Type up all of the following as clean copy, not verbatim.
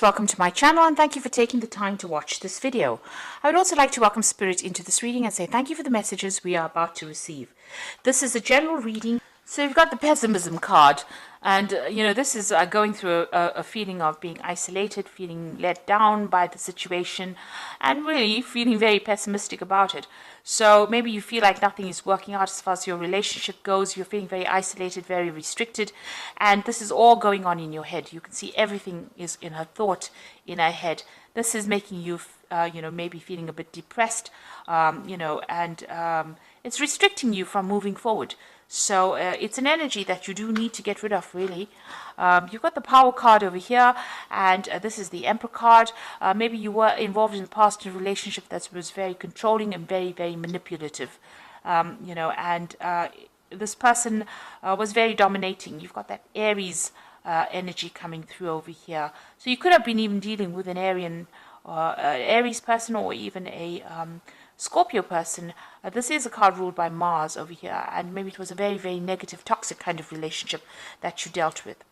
Welcome to my channel and thank you for taking the time to watch this video. I would also like to welcome Spirit into this reading and say thank you for the messages we are about to receive. This is a general reading. So you've got the pessimism card, and this is going through a feeling of being isolated, feeling let down by the situation, and really feeling very pessimistic about it. So maybe you feel like nothing is working out as far as your relationship goes. You're feeling very isolated, very restricted, and this is all going on in your head. You can see everything is in her thought, in her head. This is making you, maybe feeling a bit depressed, and it's restricting you from moving forward. So it's an energy that you do need to get rid of, really. You've got the Power card over here, and this is the Emperor card. Maybe you were involved in the past in a relationship that was very controlling and very, very manipulative. This person was very dominating. You've got that Aries energy coming through over here. So you could have been even dealing with an Aries person, or even a Scorpio person. This is a card ruled by Mars over here, and maybe it was a very, very negative, toxic kind of relationship that you dealt with.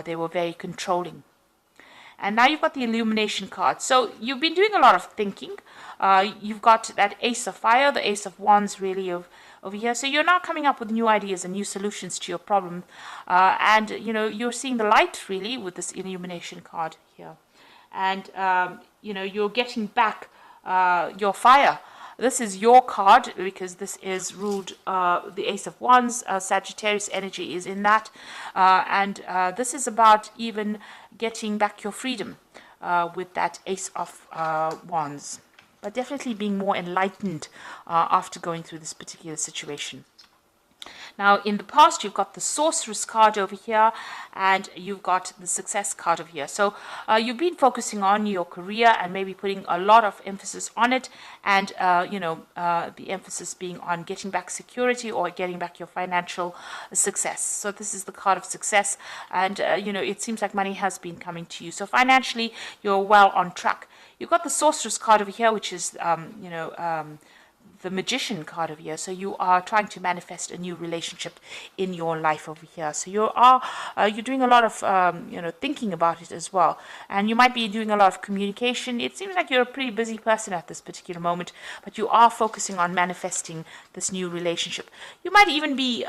They were very controlling. And now you've got the Illumination card. So you've been doing a lot of thinking. You've got that Ace of Fire, the Ace of Wands, really, over here. So you're now coming up with new ideas and new solutions to your problem. You're seeing the light, really, with this Illumination card here. And, you're getting back your fire. This is your card because this is ruled the Ace of Wands. Sagittarius energy is in that, and this is about even getting back your freedom with that Ace of Wands, but definitely being more enlightened after going through this particular situation. Now, in the past, you've got the Sorceress card over here, and you've got the Success card over here. So you've been focusing on your career and maybe putting a lot of emphasis on it, and the emphasis being on getting back security or getting back your financial success. So this is the card of success, and it seems like money has been coming to you. So financially, you're well on track. You've got the Sorceress card over here, which is the Magician card over here. So you are trying to manifest a new relationship in your life over here. So you're doing a lot of thinking about it as well, and you might be doing a lot of communication. It seems like you're a pretty busy person at this particular moment, but you are focusing on manifesting this new relationship. You might even be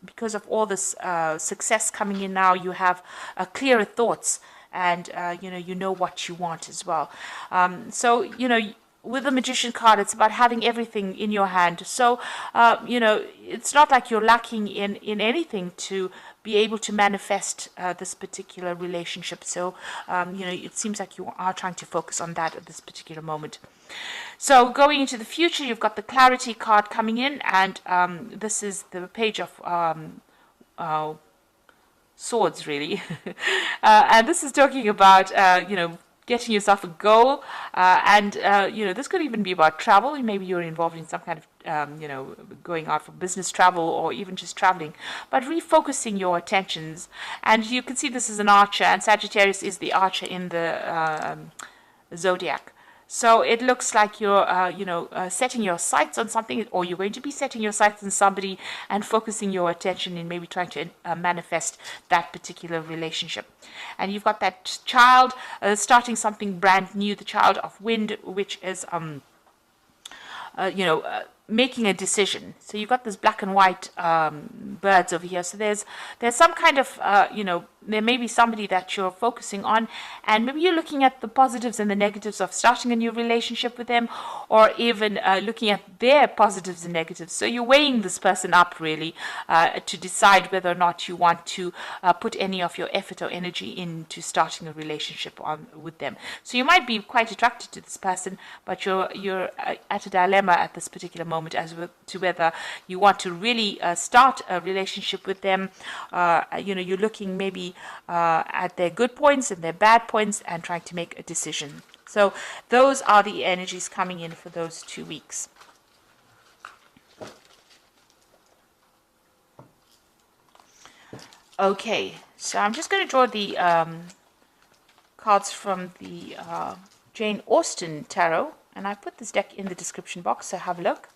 because of all this success coming in now, you have clearer thoughts, and you know what you want as well. With the Magician card, it's about having everything in your hand. So, it's not like you're lacking in anything to be able to manifest this particular relationship. So, it seems like you are trying to focus on that at this particular moment. So, going into the future, you've got the Clarity card coming in, and this is the Page of Swords, really. And this is talking about, getting yourself a goal, this could even be about travel. Maybe you're involved in some kind of going out for business travel, or even just traveling, but refocusing your attentions. And you can see this is an archer, and Sagittarius is the archer in the zodiac. So it looks like you're, setting your sights on something, or you're going to be setting your sights on somebody and focusing your attention in maybe trying to manifest that particular relationship. And you've got that child starting something brand new, the child of wind, which is, making a decision. So you've got this black and white birds over here. So there's some kind of, there may be somebody that you're focusing on, and maybe you're looking at the positives and the negatives of starting a new relationship with them, or even looking at their positives and negatives. So you're weighing this person up, really, to decide whether or not you want to put any of your effort or energy into starting a relationship with them. So you might be quite attracted to this person, but you're at a dilemma at this particular moment as to whether you want to really start a relationship with them. You're looking maybe at their good points and their bad points and trying to make a decision. So those are the energies coming in for those 2 weeks. Okay, so I'm just going to draw the cards from the Jane Austen Tarot, and I put this deck in the description box, so have a look.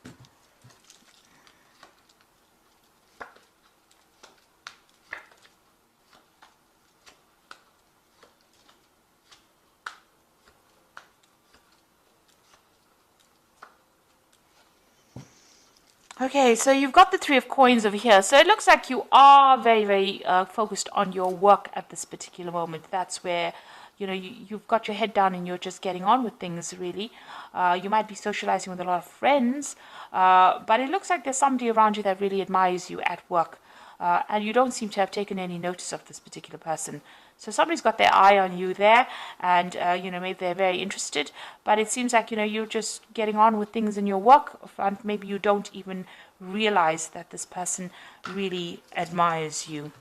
Okay, so you've got the Three of Coins over here. So it looks like you are very, very focused on your work at this particular moment. That's where, you've got your head down and you're just getting on with things, really. You might be socializing with a lot of friends, but it looks like there's somebody around you that really admires you at work. And you don't seem to have taken any notice of this particular person. So somebody's got their eye on you there, and maybe they're very interested. But it seems like you're just getting on with things in your work front. Maybe you don't even realize that this person really admires you.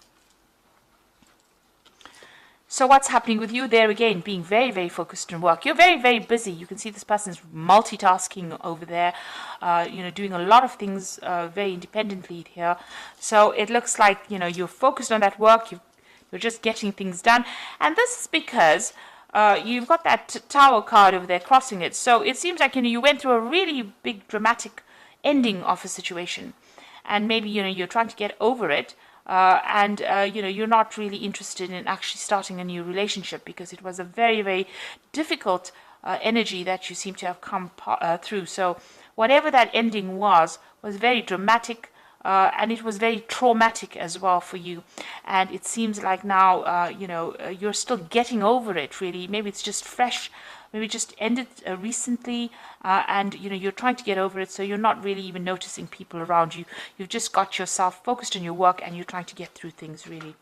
So what's happening with you there again? Being very, very focused on work. You're very, very busy. You can see this person's multitasking over there, doing a lot of things very independently here. So it looks like, you're focused on that work. You're just getting things done. And this is because you've got that Tower card over there crossing it. So it seems like, you went through a really big dramatic ending of a situation. And maybe, you're trying to get over it. And you're not really interested in actually starting a new relationship because it was a very, very difficult energy that you seem to have come through. So whatever that ending was very dramatic, and it was very traumatic as well for you. And it seems like now, you're still getting over it, really. Maybe it's just fresh. Maybe just ended recently, and you're trying to get over it, so you're not really even noticing people around you. You've just got yourself focused on your work, and you're trying to get through things, really.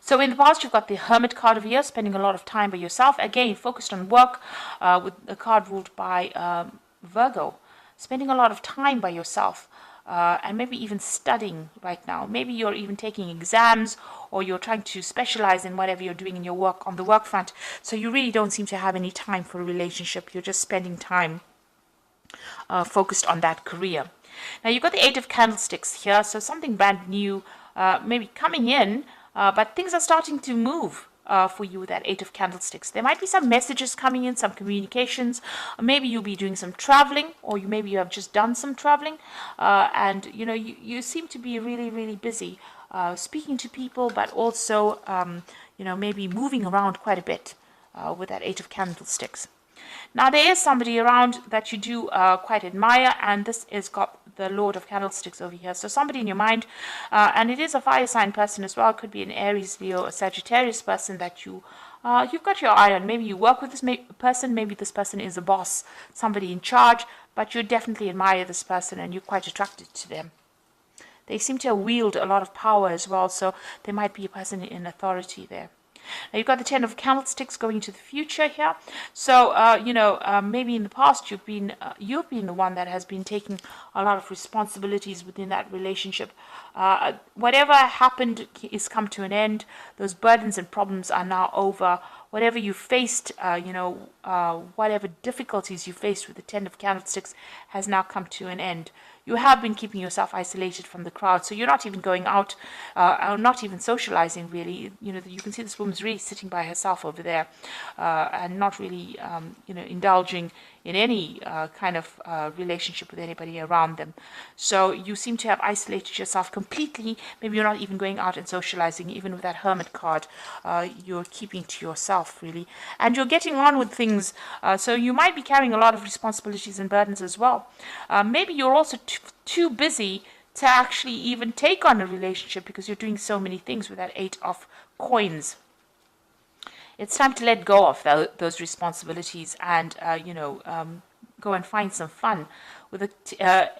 So in the past, you've got the Hermit card over here, spending a lot of time by yourself. Again, focused on work, with a card ruled by Virgo. Spending a lot of time by yourself. And maybe even studying right now. Maybe you're even taking exams, or you're trying to specialize in whatever you're doing in your work on the work front. So you really don't seem to have any time for a relationship. You're just spending time focused on that career. Now you've got the Eight of Candlesticks here, so something brand new maybe coming in, but things are starting to move. For you with that Eight of Candlesticks. There might be some messages coming in, some communications. Maybe you'll be doing some traveling, or maybe you have just done some traveling, and you seem to be really, really busy speaking to people, but also maybe moving around quite a bit with that Eight of Candlesticks. Now there is somebody around that you do quite admire, and this is got the Lord of Candlesticks over here. So somebody in your mind, and it is a fire sign person as well. It could be an Aries, Leo, or Sagittarius person that you've got your eye on. Maybe you work with this person. Maybe this person is a boss, somebody in charge, but you definitely admire this person and you're quite attracted to them. They seem to wield a lot of power as well, so there might be a person in authority there. Now you've got the Ten of Candlesticks going into the future here. So maybe in the past you've been the one that has been taking a lot of responsibilities within that relationship. Whatever happened is come to an end. Those burdens and problems are now over. Whatever you faced, whatever difficulties you faced with the Ten of Candlesticks has now come to an end. You have been keeping yourself isolated from the crowd, so you're not even going out, not even socializing, really. You can see this woman's really sitting by herself over there, and not really, indulging in any kind of relationship with anybody around them. So you seem to have isolated yourself completely. Maybe you're not even going out and socializing. Even with that Hermit card, you're keeping to yourself, really. And you're getting on with things, so you might be carrying a lot of responsibilities and burdens as well. Maybe you're also too busy to actually even take on a relationship because you're doing so many things with that Eight of Coins. It's time to let go of those responsibilities and, go and find some fun. With a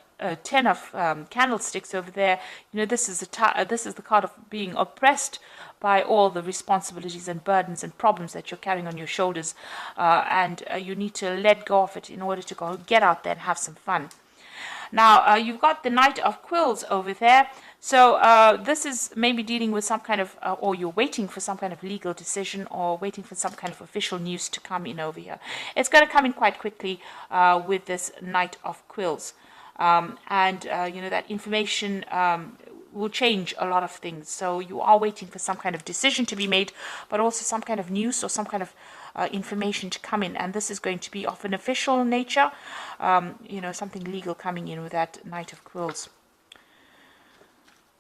Ten of Candlesticks over there, this is the card of being oppressed by all the responsibilities and burdens and problems that you're carrying on your shoulders, and you need to let go of it in order to go get out there and have some fun. Now, you've got the Knight of Quills over there. So this is maybe dealing with some kind of, or you're waiting for some kind of legal decision or waiting for some kind of official news to come in over here. It's going to come in quite quickly with this Knight of Quills. That information will change a lot of things. So you are waiting for some kind of decision to be made, but also some kind of news or some kind of information to come in, and this is going to be of an official nature, something legal coming in with that Knight of Quills.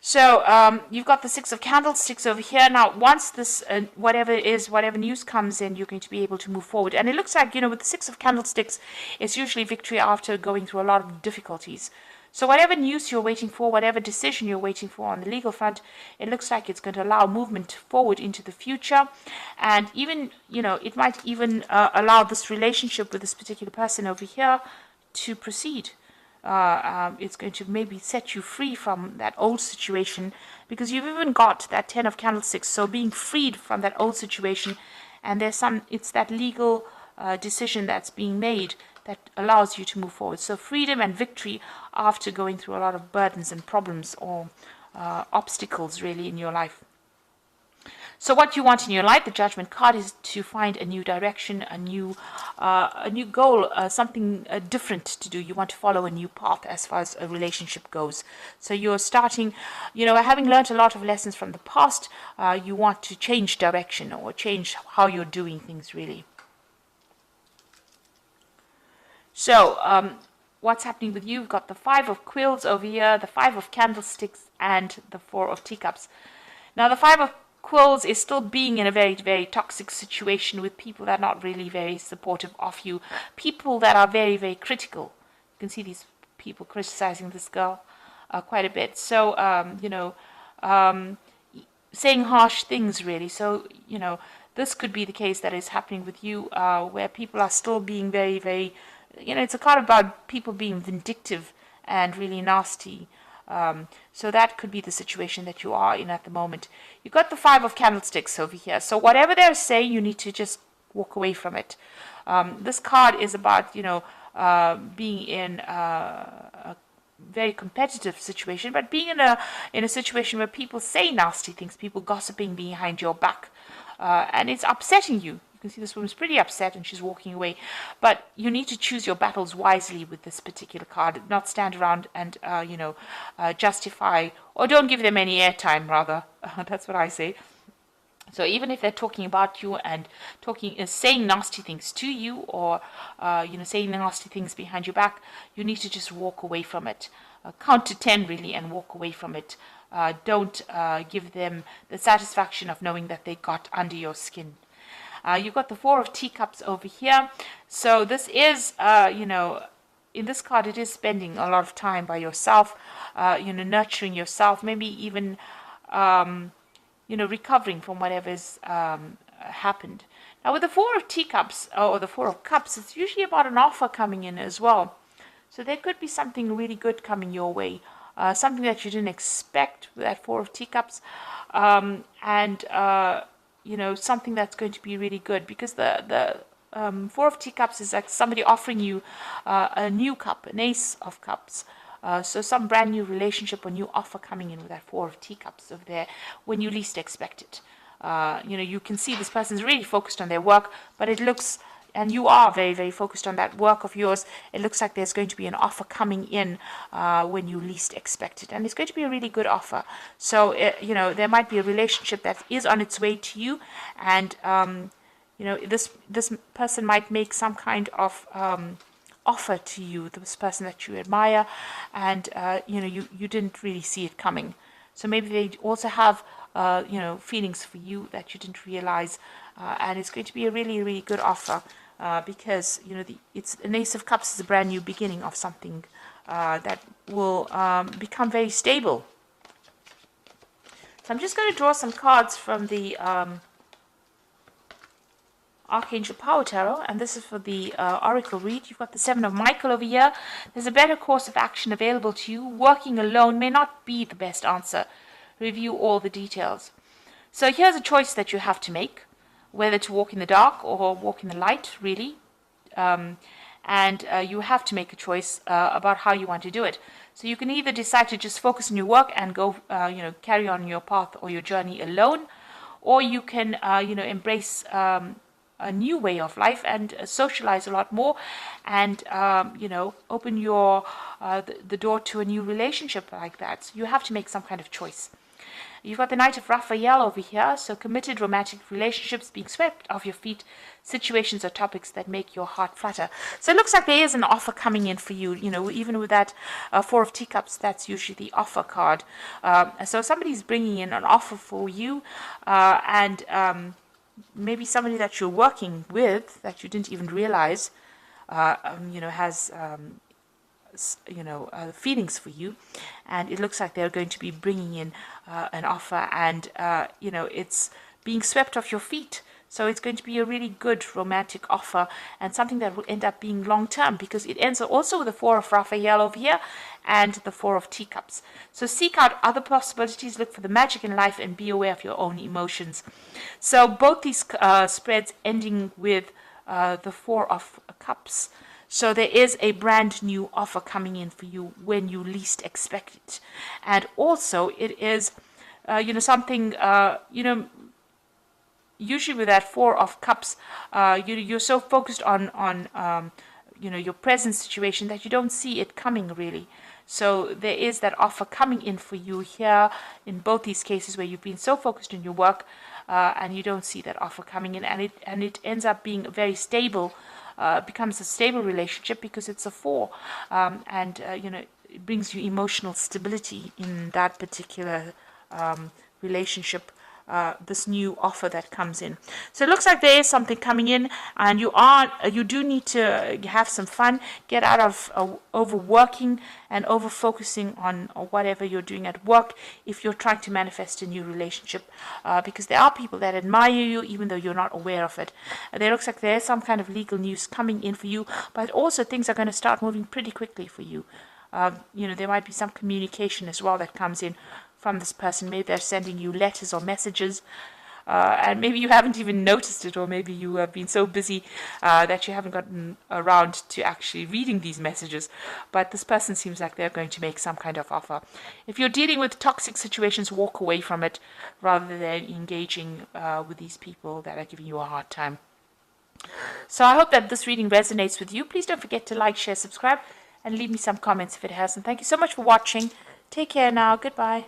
So you've got the Six of Candlesticks over here. Now, once this, whatever it is, whatever news comes in, you're going to be able to move forward. And it looks like, with the Six of Candlesticks, it's usually victory after going through a lot of difficulties. So whatever news you're waiting for, whatever decision you're waiting for on the legal front, it looks like it's going to allow movement forward into the future. And even, it might even allow this relationship with this particular person over here to proceed. It's going to maybe set you free from that old situation, because you've even got that Ten of Candlesticks. So being freed from that old situation, and it's that legal decision that's being made that allows you to move forward. So freedom and victory after going through a lot of burdens and problems or obstacles really in your life. So what you want in your life, the Judgment card, is to find a new direction, a new goal, something different to do. You want to follow a new path as far as a relationship goes. So you're starting, having learned a lot of lessons from the past, you want to change direction or change how you're doing things really. So what's happening with you? You've got the Five of Quills over here, the Five of Candlesticks, and the Four of Teacups. Now the Five of Quills is still being in a very, very toxic situation with people that are not really very supportive of you. People that are very, very critical. You can see these people criticizing this girl quite a bit. So, saying harsh things really. So, this could be the case that is happening with you, where people are still being very, very, it's a card about people being vindictive and really nasty. So that could be the situation that you are in at the moment. You've got the Five of Candlesticks over here. So whatever they're saying, you need to just walk away from it. This card is about, being in a very competitive situation, but being in a situation where people say nasty things, people gossiping behind your back, and it's upsetting you. You can see this woman's pretty upset and she's walking away. But you need to choose your battles wisely with this particular card. Not stand around and, justify, or don't give them any airtime, rather. That's what I say. So even if they're talking about you and saying nasty things to you, or, saying nasty things behind your back, you need to just walk away from it. Count to 10 really and walk away from it. Don't give them the satisfaction of knowing that they got under your skin. You've got the Four of Teacups over here. So this is, in this card, it is spending a lot of time by yourself, nurturing yourself, maybe even, recovering from whatever's happened. Now, with the Four of Teacups, or the Four of Cups, it's usually about an offer coming in as well. So there could be something really good coming your way, something that you didn't expect with that Four of Teacups, something that's going to be really good, because the Four of Teacups is like somebody offering you a new cup, an Ace of Cups. So some brand new relationship or new offer coming in with that Four of Teacups over there when you least expect it. You can see this person's really focused on their work, but it looks, and you are very, very focused on that work of yours, it looks like there's going to be an offer coming in when you least expect it. And it's going to be a really good offer. So, there might be a relationship that is on its way to you. And, this person might make some kind of offer to you, this person that you admire. And, you didn't really see it coming. So maybe they also have, feelings for you that you didn't realize. And it's going to be a really, really good offer. Because it's an Ace of Cups is a brand new beginning of something that will become very stable. So I'm just going to draw some cards from the Archangel Power Tarot, and this is for the Oracle read. You've got the Seven of Michael over here. There's a better course of action available to you. Working alone may not be the best answer. Review all the details. So here's a choice that you have to make, whether to walk in the dark or walk in the light, really. You have to make a choice about how you want to do it. So you can either decide to just focus on your work and go, carry on your path or your journey alone, or you can, embrace a new way of life and socialize a lot more, and open your the door to a new relationship like that. So you have to make some kind of choice. You've got the Knight of Raphael over here, so committed romantic relationships being swept off your feet, situations or topics that make your heart flutter. So it looks like there is an offer coming in for you. You know, even with that Four of Teacups, that's usually the offer card. So somebody's bringing in an offer for you, and maybe somebody that you're working with that you didn't even realize, has feelings for you, and it looks like they're going to be bringing in an offer, and it's being swept off your feet. So it's going to be a really good romantic offer, and something that will end up being long term, because it ends also with the Four of Raphael over here and the Four of Teacups. So seek out other possibilities, look for the magic in life, and be aware of your own emotions. So both these spreads ending with the Four of Cups. So there is a brand new offer coming in for you when you least expect it. And also it is, something, usually with that Four of Cups, you're so focused on your present situation that you don't see it coming really. So there is that offer coming in for you here in both these cases where you've been so focused on your work and you don't see that offer coming in, and it ends up being very stable. Becomes a stable relationship because it's a four, and it brings you emotional stability in that particular relationship. This new offer that comes in. So it looks like there is something coming in, and you do need to have some fun, get out of overworking and over focusing on whatever you're doing at work if you're trying to manifest a new relationship, because there are people that admire you even though you're not aware of it. There looks like there's some kind of legal news coming in for you, but also things are going to start moving pretty quickly for you. There might be some communication as well that comes in from this person. Maybe they're sending you letters or messages, and maybe you haven't even noticed it, or maybe you have been so busy that you haven't gotten around to actually reading these messages. But this person seems like they're going to make some kind of offer. If you're dealing with toxic situations, walk away from it rather than engaging with these people that are giving you a hard time. So I hope that this reading resonates with you. Please don't forget to like, share, subscribe, and leave me some comments if it hasn't. Thank you so much for watching. Take care now. Goodbye.